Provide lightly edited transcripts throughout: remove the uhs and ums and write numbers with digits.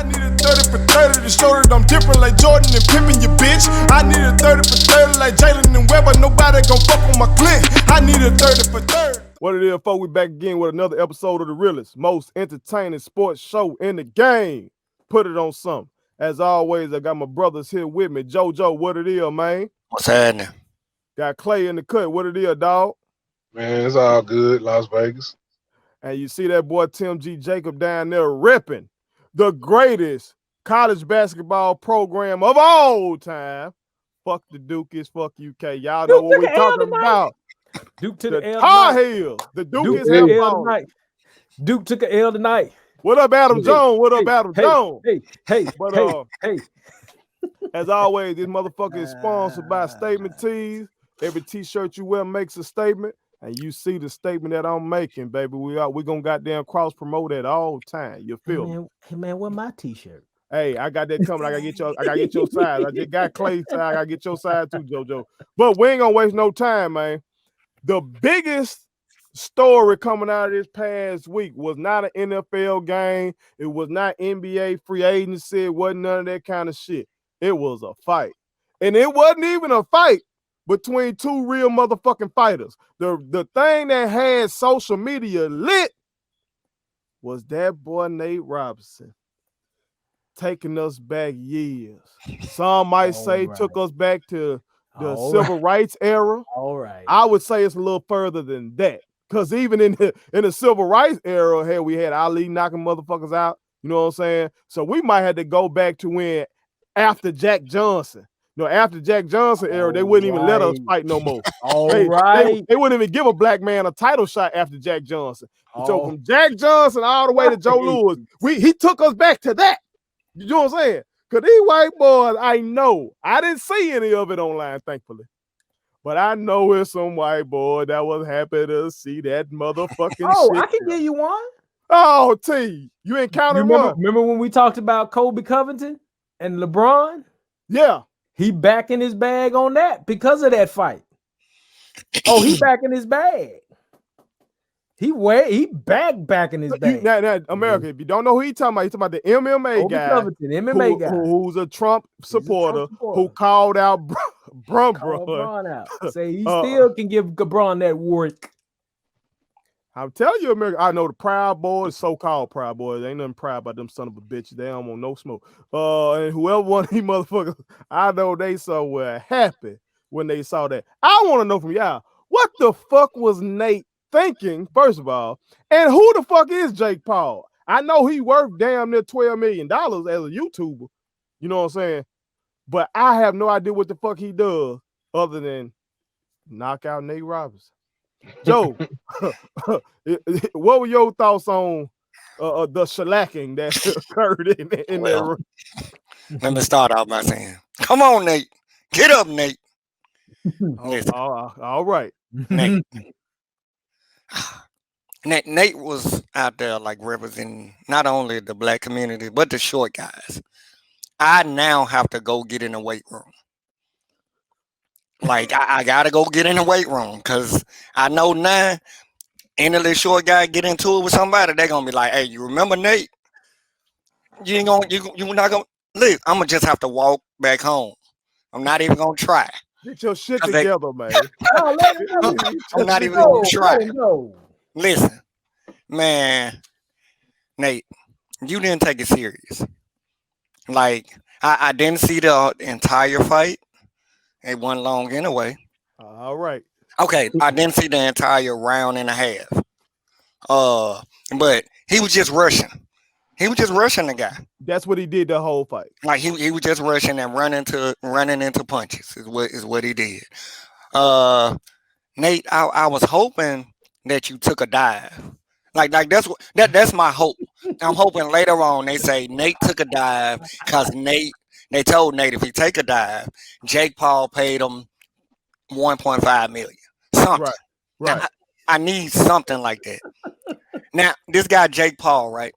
I need a 30 for 30 to show that I'm different like Jordan and Pippen, you bitch. I need a 30 for 30 like Jalen and Webber. Nobody gon' fuck on my clique. I need a 30 for 30. What it is, folks? We back again with another episode of the realest, most entertaining sports show in the game. Put it on something. As always, I got my brothers here with me. JoJo, what it is, man? What's happening? Got Clay in the cut. What it is, dog? Man, it's all good, Las Vegas. And you see that boy Tim G. Jacob down there repping the greatest college basketball program of all time. Fuck the Dukies, fuck UK. Y'all know what we talking about. Duke took an L Tar tonight. Heels. The Duke Duke is took an L hell tonight. Duke took an L tonight. What up, Adam Jones? What up, Adam Jones? Hey, But as always, this motherfucker is sponsored by Statement Tees. Every t-shirt you wear makes a statement, and you see the statement that I'm making, baby. We gonna goddamn cross promote at all time. You feel me? Hey man, wear my t-shirt. Hey, I got that coming. I gotta get your side. I just got Clay's side. I gotta get your side too, JoJo. But we ain't gonna waste no time, man. The biggest story coming out of this past week was not an NFL game. It was not NBA free agency. It wasn't none of that kind of shit. It was a fight. And it wasn't even a fight between two real motherfucking fighters. The thing that had social media lit was that boy Nate Robinson taking us back years. Some might say took us back to the civil rights era. All right. I would say it's a little further than that. Because even in the civil rights era, we had Ali knocking motherfuckers out. You know what I'm saying? So we might have to go back to when after Jack Johnson. You know, after Jack Johnson era, they wouldn't even let us fight no more. They wouldn't even give a black man a title shot after Jack Johnson. So from Jack Johnson all the way to Joe Louis, he took us back to that. You know what I'm saying? Because these white boys, I know, I didn't see any of it online, thankfully. But I know it's some white boy that was happy to see that motherfucking shit. I can give you one. Oh, T, you encountered one. Remember when we talked about Kobe Covington and LeBron? Yeah. He back in his bag on that because of that fight. Oh, he back in his bag. He back in his bag. Now, America, if you don't know who he's talking about the MMA Kobe guy, Covington, MMA guy, who's a Trump supporter, who called out LeBron out. Say he still can give LeBron that work. I'm telling you, America, I know the Proud Boys, so-called Proud Boys. Ain't nothing proud about them son of a bitch. They don't want no smoke. And whoever one of these motherfuckers, I know they so were happy when they saw that. I want to know from y'all, what the fuck was Nate thinking, first of all, and who the fuck is Jake Paul? I know he worth damn near $12 million as a YouTuber. You know what I'm saying? But I have no idea what the fuck he does other than knock out Nate Robinson. Joe, what were your thoughts on the shellacking that occurred in that room? Let me start out by saying, come on, Nate. Get up, Nate. All right. Nate was out there like representing not only the black community, but the short guys. I now have to go get in the weight room. Like, I got to go get in the weight room because I know now any of the short guy get into it with somebody, they're going to be like, hey, you remember Nate? You're not going to, look, I'm going to just have to walk back home. I'm not even going to try. Get your shit together, man. I'm not even going to try. Listen, man, Nate, you didn't take it serious. Like, I didn't see the entire fight. It wasn't long anyway. All right. Okay, I didn't see the entire round and a half. But he was just rushing. He was just rushing the guy. That's what he did the whole fight. Like he was just rushing and running into punches is what he did. Nate, I was hoping that you took a dive. Like that's my hope. I'm hoping later on they say Nate took a dive because they told Nate if he take a dive, Jake Paul paid him $1.5 million. Something. Right. Now, I need something like that. Now, this guy Jake Paul, right?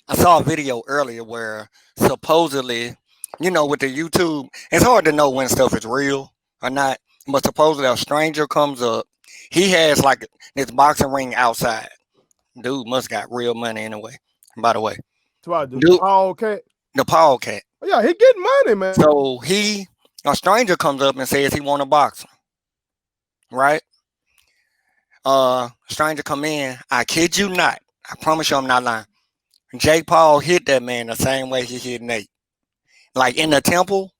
I saw a video earlier where supposedly, with the YouTube, it's hard to know when stuff is real or not. But supposedly a stranger comes up. He has like this boxing ring outside. Dude must got real money anyway, by the way. Try the Dude, Paul cat. the Paul cat. Oh, yeah, he getting money, man. So a stranger comes up and says he want to box him, right? Stranger come in. I kid you not. I promise you I'm not lying. Jake Paul hit that man the same way he hit Nate, like in the temple,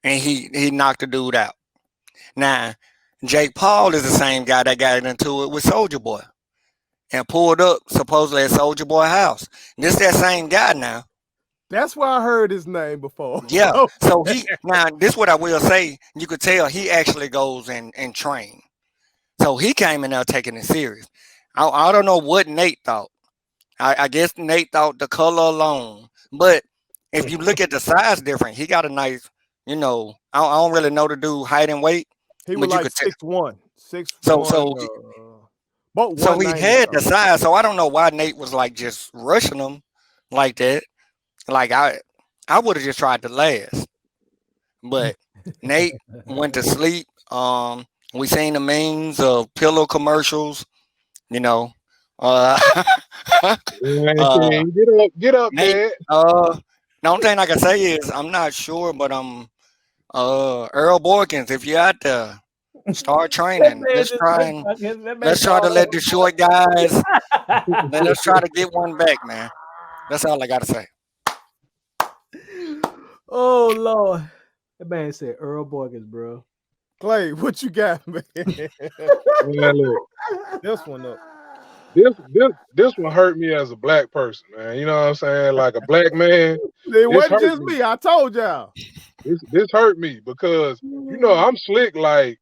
and he knocked the dude out. Now, Jake Paul is the same guy that got into it with Soldier Boy and pulled up supposedly at Soldier Boy house. This that same guy now. That's why I heard his name before. Yeah. So this what I will say. You could tell he actually goes and train. So he came in there taking it serious. I don't know what Nate thought. I guess Nate thought the color alone. But if you look at the size difference, he got a nice, I don't really know the dude height and weight. He was like 6'1". 6'1". So he had the size. So I don't know why Nate was like just rushing him like that. Like I would have just tried to last. But Nate went to sleep. We seen the memes of pillow commercials, Get up, Nate, man. the only thing I can say is I'm not sure, but Earl Boykins, if you're out there, start training. Let's try to let the short guys. Let's try to get one back, man. That's all I gotta say. Oh Lord, that man said Earl Boykins, bro. Clay, what you got, man? Man, look, this one up. This one hurt me as a black person, man. You know what I'm saying? Like a black man. It wasn't just me. I told y'all. This hurt me because I'm slick. Like,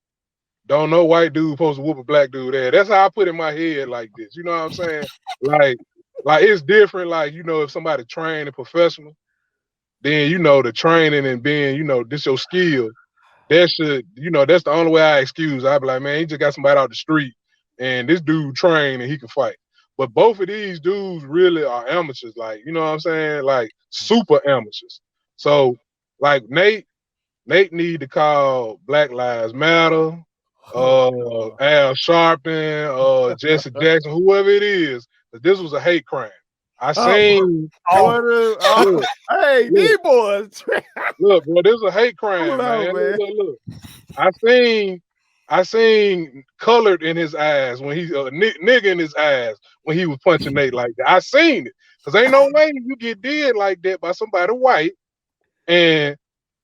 don't know white dude supposed to whoop a black dude there. That's how I put in my head like this. You know what I'm saying? like it's different. Like if somebody trained and professional, then the training and being this your skill. That should that's the only way I excuse. I'd be like, man, he just got somebody out the street. And this dude trained and he can fight. But both of these dudes really are amateurs, like, you know what I'm saying? Like super amateurs. So like Nate need to call Black Lives Matter, Al Sharpton, Jesse Jackson, whoever it is, but this was a hate crime. I seen hey, these boys. Look, bro, this is a hate crime, man. Look. I seen colored in his eyes when he nigga in his eyes when he was punching Nate like that. I seen it because ain't no way you get did like that by somebody white and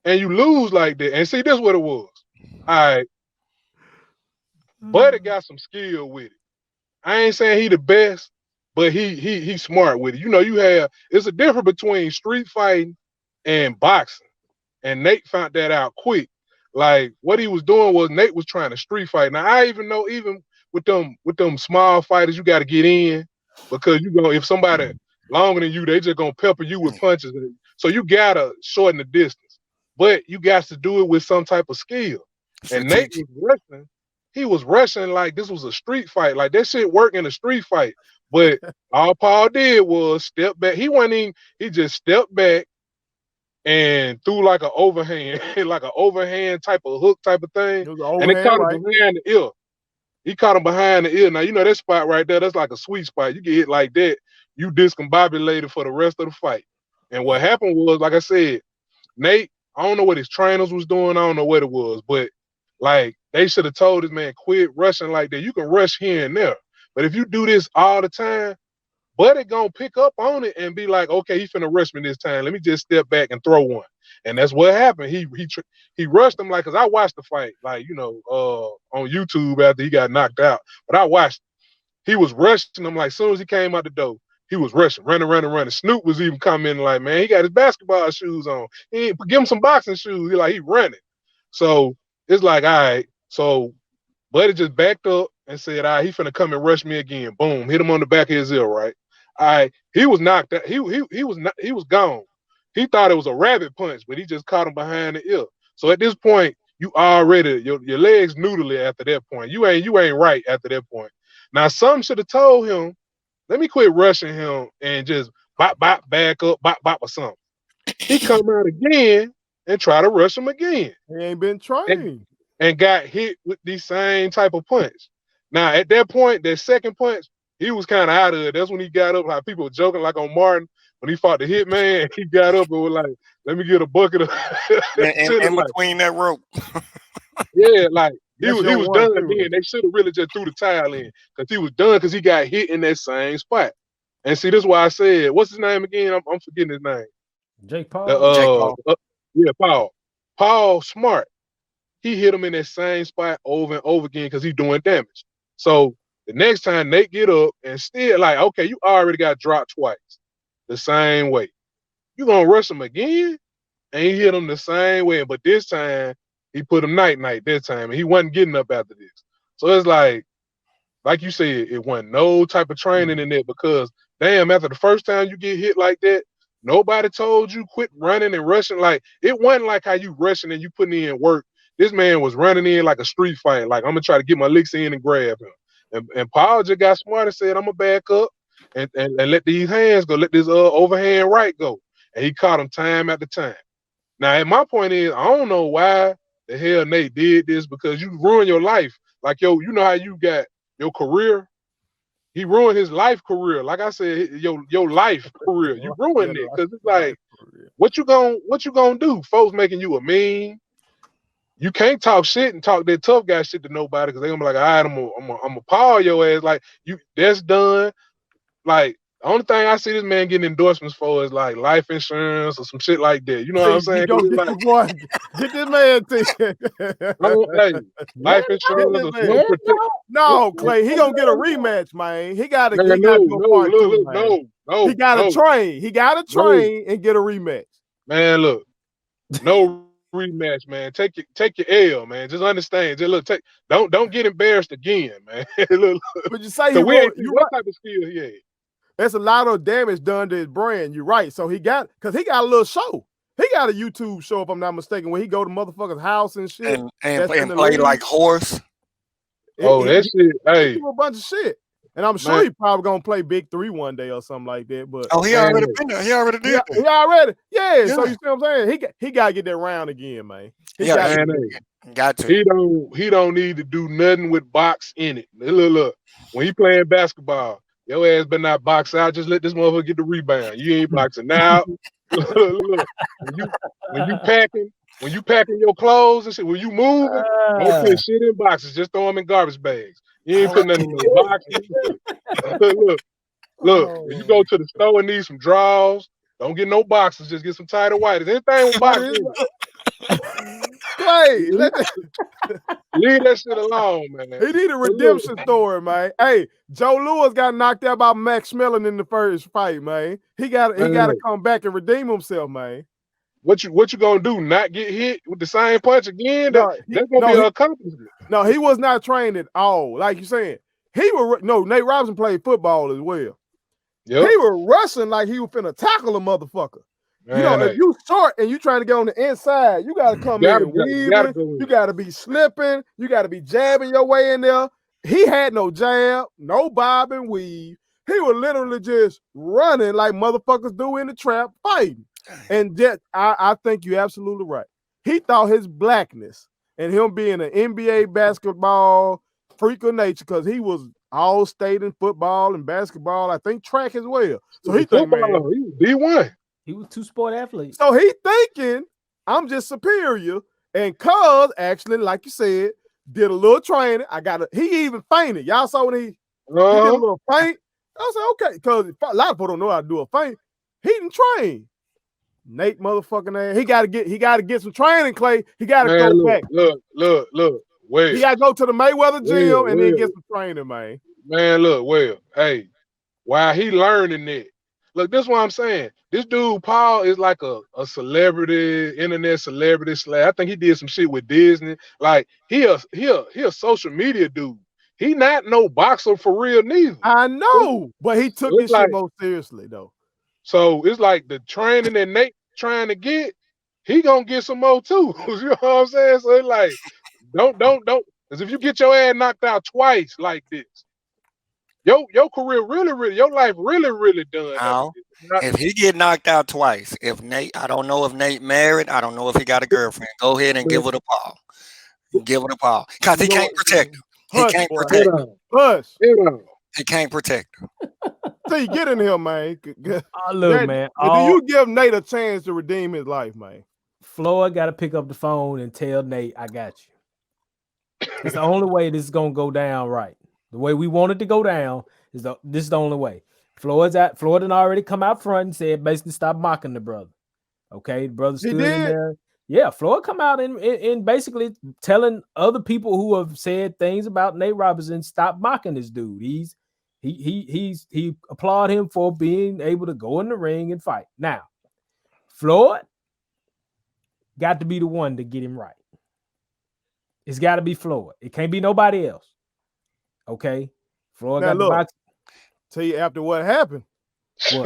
you lose like that. And see, this is what it was. All right, Buddy got some skill with it. I ain't saying he the best, but he smart with it. It's a difference between street fighting and boxing, and Nate found that out quick. Like what he was doing was Nate was trying to street fight. Now I even know with them small fighters, you got to get in because if somebody longer than you, they just gonna pepper you with punches. So you gotta shorten the distance, but you got to do it with some type of skill. And Nate was rushing. He was rushing like this was a street fight. Like that shit worked in a street fight. But all Paul did was step back. He just stepped back and threw like an overhand, type of hook type of thing. And it caught him behind the ear. He caught him behind the ear. Now, that spot right there, that's like a sweet spot. You get hit like that, you discombobulated for the rest of the fight. And what happened was, like I said, Nate, I don't know what his trainers was doing. I don't know what it was. But, like, they should have told this man, quit rushing like that. You can rush here and there. But if you do this all the time, Buddy gonna pick up on it and be like, okay, he finna rush me this time. Let me just step back and throw one. And that's what happened. He rushed him like, cause I watched the fight, like, on YouTube after he got knocked out. But I watched. He was rushing him like as soon as he came out the door. He was rushing, running. Snoop was even commenting like, man, he got his basketball shoes on. Give him some boxing shoes. He running. So it's like, all right. So Buddy just backed up and said, all right, he finna come and rush me again. Boom, hit him on the back of his ear, right? All right, he was knocked out. He was gone. He thought it was a rabbit punch, but he just caught him behind the ear. So at this point, you already your legs noodly after that point. You ain't right after that point. Now some should have told him, let me quit rushing him and just bop back up, bop or something. He come out again and try to rush him again. He ain't been trained. And got hit with the same type of punch. Now at that point, that second punch, he was kind of out of it. That's when he got up, like people were joking like on Martin, when he fought the Hitman, he got up and was like, "Let me get a bucket of chili." in Like, between that rope. yeah, like he That's was your one, done too. then. They should have really just threw the towel in because he was done because he got hit in that same spot. And see, this is why I said, what's his name again? I'm forgetting his name. Jake Paul. Jake Paul. Yeah, Paul. Paul Smart. He hit him in that same spot over and over again because he's doing damage. So the next time Nate get up and still like, okay, you already got dropped twice the same way. You gonna rush him again? And he hit him the same way, but this time he put him night this time, and he wasn't getting up after this. So it's like you said, it wasn't no type of training in there because damn, after the first time you get hit like that, nobody told you quit running and rushing. Like it wasn't like how you rushing and you putting in work. This man was running in like a street fight. Like I'm gonna try to get my licks in and grab him. And Paul just got smart and said, I'm gonna back up and let these hands go, let this overhand right go. And he caught him time after time. Now, and my point is, I don't know why the hell Nate did this because you ruined your life. Like you know how you got your career. He ruined his life career. Like I said, your life career. You ruined it because it's like, what you gonna do? Folks making you a meme. You can't talk shit and talk that tough guy shit to nobody because they gonna be like, all right, I'm gonna pile your ass. Like that's done. Like the only thing I see this man getting endorsements for is like life insurance or some shit like that. You know what I'm saying? Get this man life insurance. No, Clay, he gonna get a rematch, man. He gotta No, go part two, man. No. He gotta train. He gotta train and get a rematch. Man, look, no rematch, man. Take your L, man. Just understand. Just look, don't get embarrassed again, man. Look. But you say what type of skill he had? There's a lot of damage done to his brand. You're right. So he got a little show. He got a YouTube show, if I'm not mistaken, where he go to motherfuckers' house and shit. And play like horse. That shit. Hey, he do a bunch of shit. And I'm sure he probably gonna play Big 3 one day or something like that. But he already been there. He already did. He already. Yeah. So you see what I'm saying? He gotta get that round again, man. Got to. He don't need to do nothing with box in it. Look. When he playing basketball, your ass better not box out. Just let this motherfucker get the rebound. You ain't boxing now. Look. When you packing your clothes and shit, when you moving, don't put shit in boxes. Just throw them in garbage bags. You ain't putting nothing in the boxes. Look. When you go to the store and need some drawers, don't get no boxes. Just get some tighter whities. Anything with boxes. Clay, leave that shit alone, man. He need a redemption story, man. Hey, Joe Louis got knocked out by Max Schmeling in the first fight, man. He got to come back and redeem himself, man. What you gonna do? Not get hit with the same punch again? That's gonna be an accomplishment. No, he was not trained at all. Like you saying, Nate Robinson played football as well. Yep. He was rushing like he was finna tackle a motherfucker. Man, if you short and you trying to get on the inside, you gotta come in weaving. You gotta be slipping. You gotta be jabbing your way in there. He had no jab, no bob and weave. He was literally just running like motherfuckers do in the trap fighting. And I think you're absolutely right. He thought his blackness and him being an NBA basketball freak of nature, because he was all state in football and basketball, I think track as well. So he think, man, he was D1. He was two-sport athlete. So he thinking I'm just superior. And Cuz actually, like you said, did a little training. He even fainted. Y'all saw when he did a little feint. I said, okay, because a lot of people don't know how to do a feint. He didn't train. Nate motherfucking ass. He gotta get some training, Clay. He gotta go back. Look. Wait. He gotta go to the Mayweather gym and then get some training, man. Man, look, hey, while he learning it. Look, this is what I'm saying. This dude, Paul, is like a celebrity, internet celebrity / I think he did some shit with Disney. Like, he a social media dude. He not no boxer for real neither. I know, but he took this shit more seriously, though. So it's like the training that Nate trying to get, he gonna get some more too. You know what I'm saying? So it's like, don't. Because if you get your ass knocked out twice like this, your career really, your life really done. Now, if he get knocked out twice, I don't know if Nate married, I don't know if he got a girlfriend. Go ahead and give it a Paul. Give it a Paul. Because he can't protect her. He can't protect her. Hush. You know. He can't protect her. T, get in here, man. Look, man. Do you give Nate a chance to redeem his life, man? Floyd got to pick up the phone and tell Nate, I got you. It's the only way this is gonna go down right. The way we want it to go down this is the only way. Floyd had already come out front and said basically stop mocking the brother. Okay, the brother stood in there. Yeah, Floyd come out and basically telling other people who have said things about Nate Robinson, stop mocking this dude. He applaud him for being able to go in the ring and fight. Now, Floyd got to be the one to get him right. It's got to be Floyd. It can't be nobody else. Okay, Floyd now, got the box. Tell you after what happened. Well,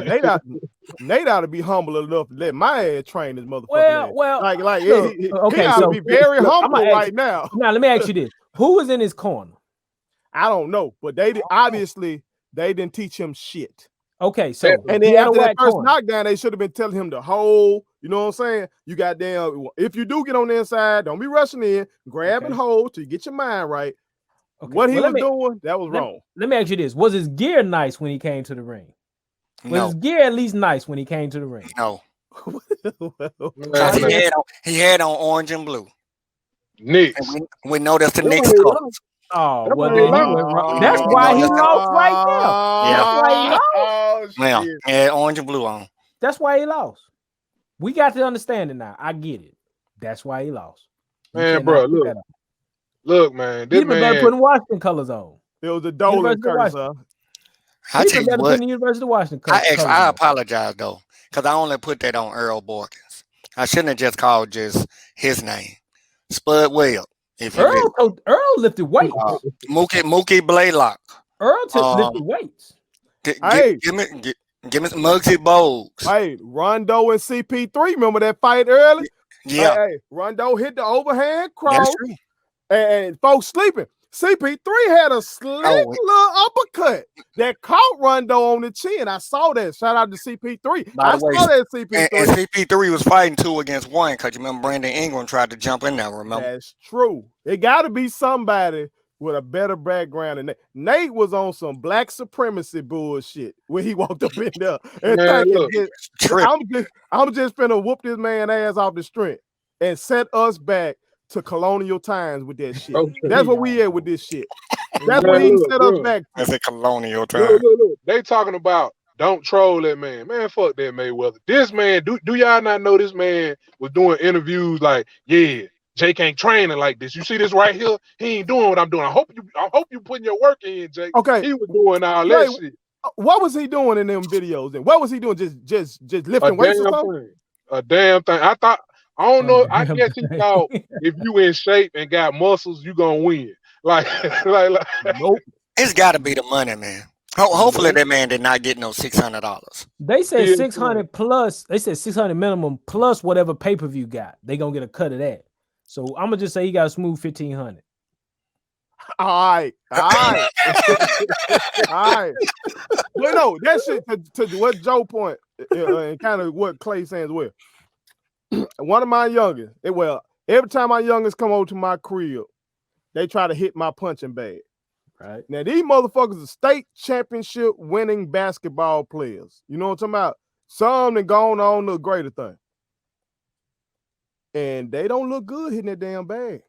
Nate ought to be humble enough to let my ass train this motherfucker. Well, he ought to be very humble right now. Now, let me ask you this: who was in his corner? I don't know, but obviously they didn't teach him shit. Okay, so and then after that first knockdown, they should have been telling him to hold. You know what I'm saying? You got damn. If you do get on the inside, don't be rushing in. Grab and hold till you get your mind right. Okay. What he was doing, that was wrong. Let me ask you this: was his gear nice when he came to the ring? Was his gear at least nice when he came to the ring? No. he had on orange and blue. Knicks. We know that's the Knicks colors. Oh, well, that's why he lost right there. Yeah. That's why he lost. Oh, well, he had orange and blue on. That's why he lost. We got to understand it now. I get it. That's why he lost. Man, bro, look, man. This man better putting Washington colors on. It was a Dolan curse, huh? I tell you what, University of Washington. I apologize though, because I only put that on Earl Borkins. I shouldn't have just called just his name, Spud Webb. Earl lifted weights. Mookie Blaylock. Earl lifted weights. Give me some Muggsy Bogues. Hey, Rondo and CP3. Remember that fight early? Yeah. Hey, Rondo hit the overhand cross, and folks sleeping. CP3 had a slick little uppercut that caught Rondo on the chin. I saw that. Shout out to CP3. Saw that CP3. And CP3 was fighting 2 against 1 because you remember Brandon Ingram tried to jump in there, remember? That's true. It got to be somebody with a better background than Nate. Nate was on some black supremacy bullshit when he walked up in there. And I'm just finna whoop this man ass off the strength and set us back to colonial times with that shit. That's what we at with this shit. That's what he set us back to. That's a colonial time. Look. They talking about don't troll that man. Man, fuck that Mayweather. This man, do y'all not know this man was doing interviews like, yeah, Jake ain't training like this. You see this right here? He ain't doing what I'm doing. I hope you putting your work in, Jake. Okay. He was doing all that shit. What was he doing in them videos? And what was he doing? Just lifting weights or something? A damn thing. I don't know. I guess he thought if you in shape and got muscles, you gonna win. Like nope. It's got to be the money, man. Hopefully that man did not get no $600. They said 600 plus. They said 600 minimum plus whatever pay-per-view got. They gonna get a cut of that. So I'm gonna just say he got a smooth 1,500. All right. All right. But no, that shit to what Joe point and kind of what Clay saying as well. One of my youngest, every time my youngest come over to my crib, they try to hit my punching bag. Right now, these motherfuckers are state championship winning basketball players. You know what I'm talking about? Some that gone on to a greater thing, and they don't look good hitting that damn bag.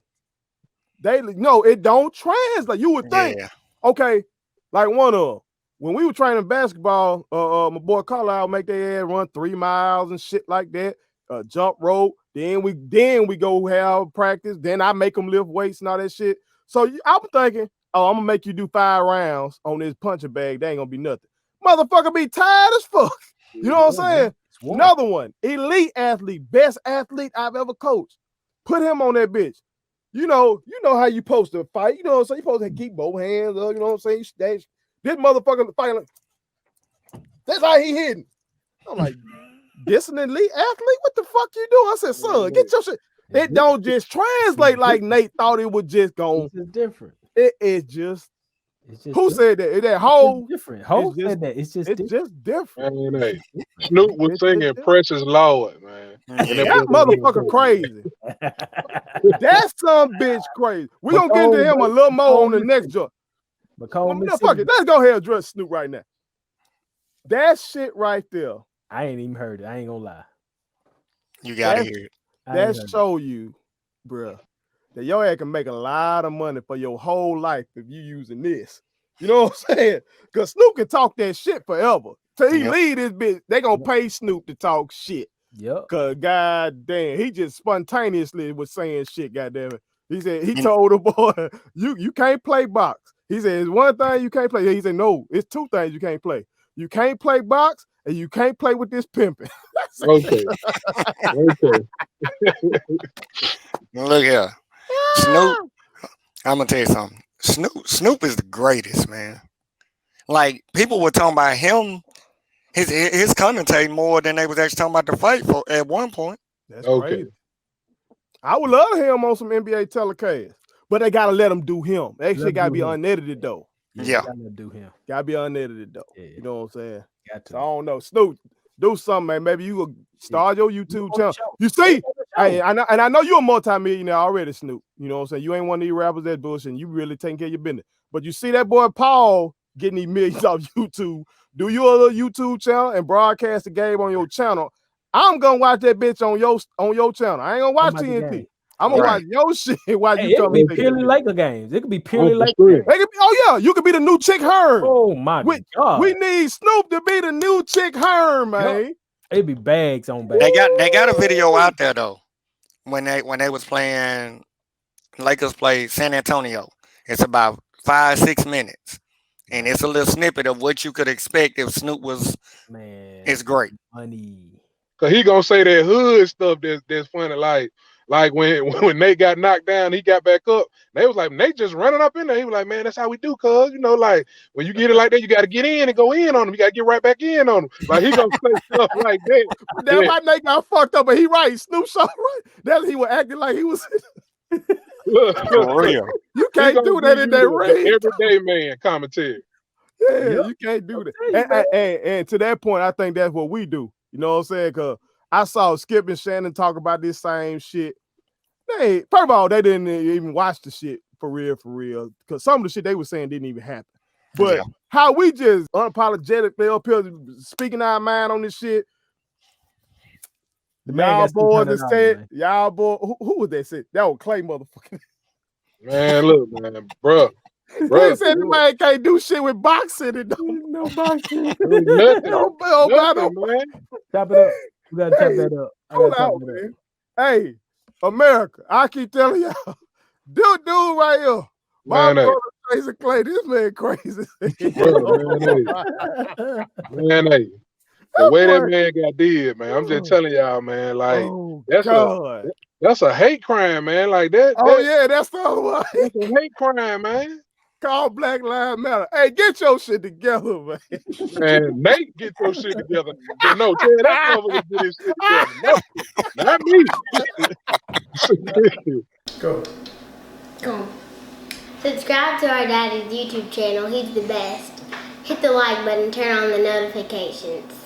It don't translate. You would think, okay, like one of them. When we were training basketball, my boy Carlisle make their ass run 3 miles and shit like that. Jump rope, then we go have practice. Then I make them lift weights and all that shit. So I'm thinking, I'm gonna make you do 5 rounds on this punching bag. They ain't gonna be nothing. Motherfucker be tired as fuck. You know what I'm saying? Another one, elite athlete, best athlete I've ever coached. Put him on that bitch. You know how you supposed to fight. You know what I'm saying? You supposed to keep both hands up. You know what I'm saying? This motherfucker fighting. That's how he hitting. I'm like, this an elite athlete? What the fuck you doing? I said, son, get your shit. It don't just translate like Nate thought it would just go. It's different. It is just. Who said that? That whole different. Who said that? It's just different. Hey, Snoop was singing "Precious Lord," man. That motherfucker crazy. That's some bitch crazy. We gonna get into him a little more on the next joint. Fuck it. Let's go ahead and address Snoop right now. That shit right there. I ain't even heard it. I ain't gonna lie. You gotta That's- hear it. I ain't That heard it. show you, bruh, that your ass can make a lot of money for your whole life if you using this. You know what I'm saying? Because Snoop can talk that shit forever. Till he Yep. leave this bitch, they gonna pay Snoop to talk shit. Yep. Cause god damn, he just spontaneously was saying shit, goddamn it. He said he You- told the boy, you can't play box. He said, it's one thing you can't play. He said, no, it's two things you can't play. You can't play box and you can't play with this pimping. Okay. Okay. Look here. Snoop, I'm gonna tell you something. Snoop is the greatest, man. Like people were talking about him, his commentating more than they was actually talking about the fight for at one point. That's Okay. crazy. I would love him on some NBA telecast, but they gotta let him do him. That shit gotta be unedited though. Yeah. Gotta do him. Gotta be unedited though. Yeah. You know what I'm saying? Got to. So I don't know. Snoop, do something, man. Maybe you will start your YouTube channel. You see, hey, I know you're a multimillionaire already, Snoop. You know what I'm saying? You ain't one of these rappers that bullshit, and you really taking care of your business. But you see that boy Paul getting these millions off YouTube. Do your little YouTube channel and broadcast the game on your channel. I'm gonna watch that bitch on your channel. I ain't gonna watch TNT. I'm gonna watch your shit while you it come. could be purely Laker games. It could be purely Laker sure. games. They could be, oh yeah, you could be the new Chick Hearn. Oh my god. We need Snoop to be the new Chick Hearn, man. Yep. It'd be bags on bags. They got a video out there though when they was playing Lakers play San Antonio. It's about 5-6 minutes, and it's a little snippet of what you could expect if Snoop was. Man, It's great. Money. Cause he gonna say that hood stuff that's funny, like when Nate got knocked down, he got back up. They was like, Nate just running up in there. He was like, man, that's how we do, cuz, you know, like when you get it like that, you got to get in and go in on them. You got to get right back in on them. Like he gonna say stuff like that. That's why Nate got fucked up, but he right. Snoop so right. That he was acting like he was. For real. You can't do that in that ring. Everyday man commentary. Yeah, you can't do that. And to that point, I think that's what we do. You know what I'm saying? Because I saw Skip and Shannon talk about this same shit. First of all, they didn't even watch the shit for real. Because some of the shit they were saying didn't even happen. But how we just unapologetically up here speaking our mind on this shit. Y'all boys that said, y'all boy, who was that said? That was Clay motherfucker. Man, look, man, bro. They said the man can't do shit with boxing and no boxing. Nothing, man. Chop it up. We gotta chop that up. Hold out, man. Hey, America, I keep telling y'all, dude right here. My brother Tyson Clay, this man crazy. Man, hey. The way that man got did, man, I'm just telling y'all, man, like that's a hate crime, man. Like that. Yeah, that's the other one. That's a hate crime, man. Call Black Lives Matter. Hey, get your shit together, man. Man, Nate, get your shit together. No, tell that motherfucker get his shit together. No, not me. Go. Subscribe to our daddy's YouTube channel. He's the best. Hit the like button, turn on the notifications.